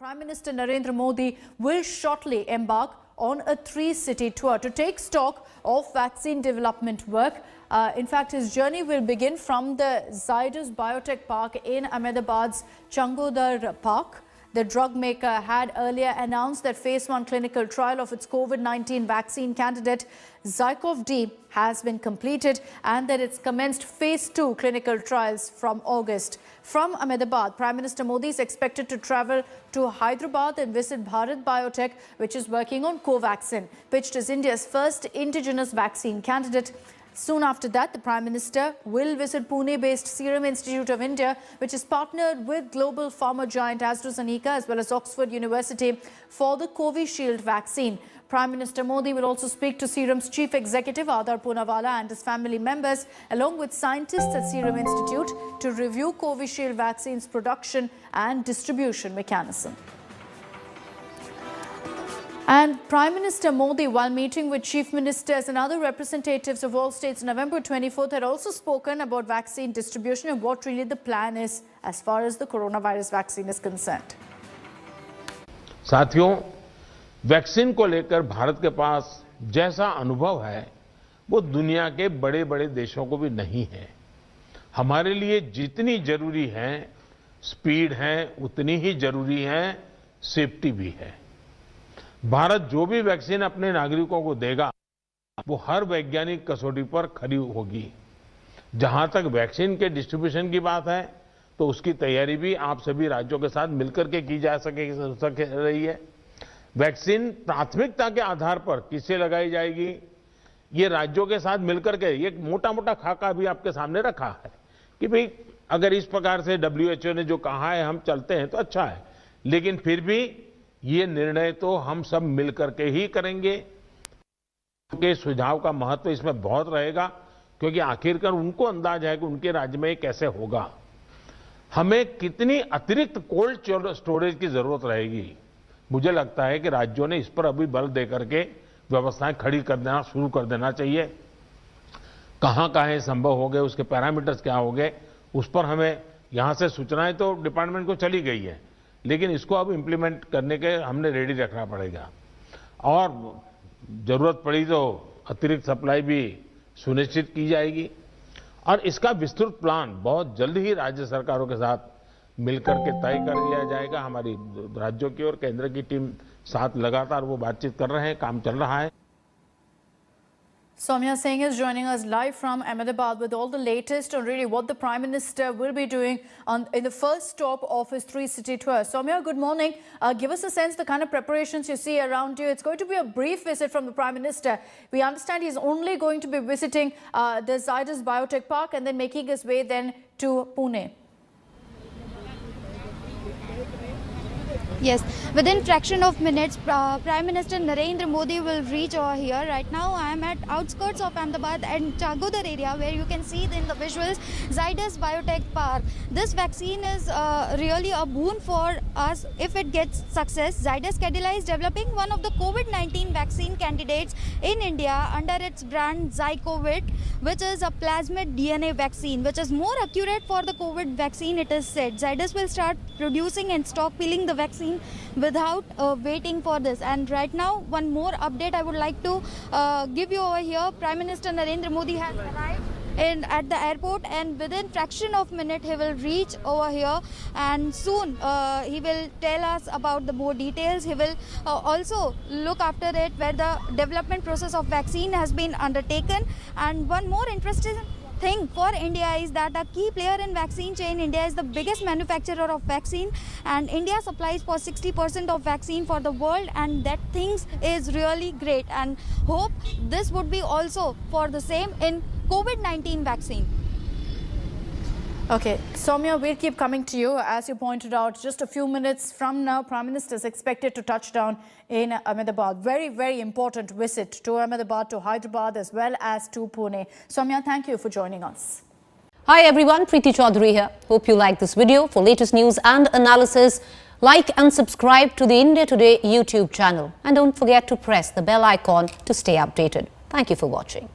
Prime Minister Narendra Modi will shortly embark on a 3-city tour to take stock of vaccine development work. In fact, his journey will begin from the Zydus Biotech Park in Ahmedabad's Changodar Park. The drug maker had earlier announced that phase 1 clinical trial of its COVID-19 vaccine candidate Zycov-D has been completed and that it's commenced phase 2 clinical trials from August. From Ahmedabad, Prime Minister Modi is expected to travel to Hyderabad and visit Bharat Biotech, which is working on Covaxin, pitched as India's first indigenous vaccine candidate. Soon after that, the Prime Minister will visit Pune-based Serum Institute of India, which is partnered with global pharma giant AstraZeneca as well as Oxford University for the Covishield vaccine. Prime Minister Modi will also speak to Serum's chief executive Adar Poonawalla and his family members, along with scientists at Serum Institute, to review Covishield vaccine's production and distribution mechanism. And Prime Minister Modi, while meeting with chief ministers and other representatives of all states November 24th, had also spoken about vaccine distribution and what really the plan is as far as the coronavirus vaccine is concerned. साथियों, vaccine को लेकर भारत के पास जैसा अनुभव है वो दुनिया के बड़े-बड़े देशों को भी नहीं है। हमारे लिए जितनी जरूरी है स्पीड है, उतनी ही जरूरी है सेफ्टी भी है। भारत जो भी वैक्सीन अपने नागरिकों को देगा वो हर वैज्ञानिक कसौटी पर खरी होगी। जहां तक वैक्सीन के डिस्ट्रीब्यूशन की बात है तो उसकी तैयारी भी आप सभी राज्यों के साथ मिलकर के की जा सके रही है। वैक्सीन प्राथमिकता के आधार पर किसे लगाई जाएगी ये राज्यों के साथ मिलकर के एक मोटा-मोटा खाका भी आपके सामने रखा है कि भाई अगर इस प्रकार से WHO ने जो कहा है हम चलते हैं तो अच्छा है, लेकिन फिर भी ये निर्णय तो हम सब मिलकर के ही करेंगे। उनके सुझाव का महत्व इसमें बहुत रहेगा क्योंकि आखिरकार उनको अंदाज है कि उनके राज्य में कैसे होगा। हमें कितनी अतिरिक्त कोल्ड स्टोरेज की जरूरत रहेगी, मुझे लगता है कि राज्यों ने इस पर अभी बल देकर के व्यवस्थाएं खड़ी कर देना शुरू कर देना चाहिए। कहां-कहां संभव हो गए, उसके पैरामीटर्स क्या हो गए, उस पर हमें यहां से सूचनाएं तो डिपार्टमेंट को चली गई है, लेकिन इसको अब इम्प्लीमेंट करने के हमने रेडी रखना पड़ेगा और जरूरत पड़ी तो अतिरिक्त सप्लाई भी सुनिश्चित की जाएगी और इसका विस्तृत प्लान बहुत जल्द ही राज्य सरकारों के साथ मिलकर के तय कर लिया जाएगा। हमारी राज्यों की और केंद्र की टीम साथ लगातार वो बातचीत कर रहे हैं, काम चल रहा है। Soumya Singh is joining us live from Ahmedabad with all the latest on really what the Prime Minister will be doing in the first stop of his 3-city tour. Soumya, good morning. Give us a sense the kind of preparations you see around you. It's going to be a brief visit from the Prime Minister. We understand he's only going to be visiting the Zydus Biotech Park and then making his way then to Pune. Yes, within fraction of minutes, Prime Minister Narendra Modi will reach over here. Right now, I am at outskirts of Ahmedabad and Changodar area where you can see in the visuals Zydus Biotech Park. This vaccine is really a boon for us if it gets success. Zydus Cadila is developing one of the COVID-19 vaccine candidates in India under its brand Zycov-D, which is a plasmid DNA vaccine, which is more accurate for the COVID vaccine, it is said. Zydus will start producing and stockpiling the vaccine without waiting for this. And right now, one more update I would like to give you over here. Prime Minister Narendra Modi has arrived at the airport and within fraction of minute he will reach over here and soon he will tell us about the more details. He will also look after it where the development process of vaccine has been undertaken. And one more interesting thing for India is that a key player in vaccine chain, India is the biggest manufacturer of vaccine and India supplies for 60% of vaccine for the world, and that things is really great and hope this would be also for the same in COVID-19 vaccine. Okay, Soumya, we'll keep coming to you. As you pointed out, just a few minutes from now, Prime Minister is expected to touch down in Ahmedabad. Very, very important visit to Ahmedabad, to Hyderabad, as well as to Pune. Soumya, thank you for joining us. Hi everyone, Preeti Chaudhary here. Hope you like this video. For latest news and analysis, like and subscribe to the India Today YouTube channel. And don't forget to press the bell icon to stay updated. Thank you for watching.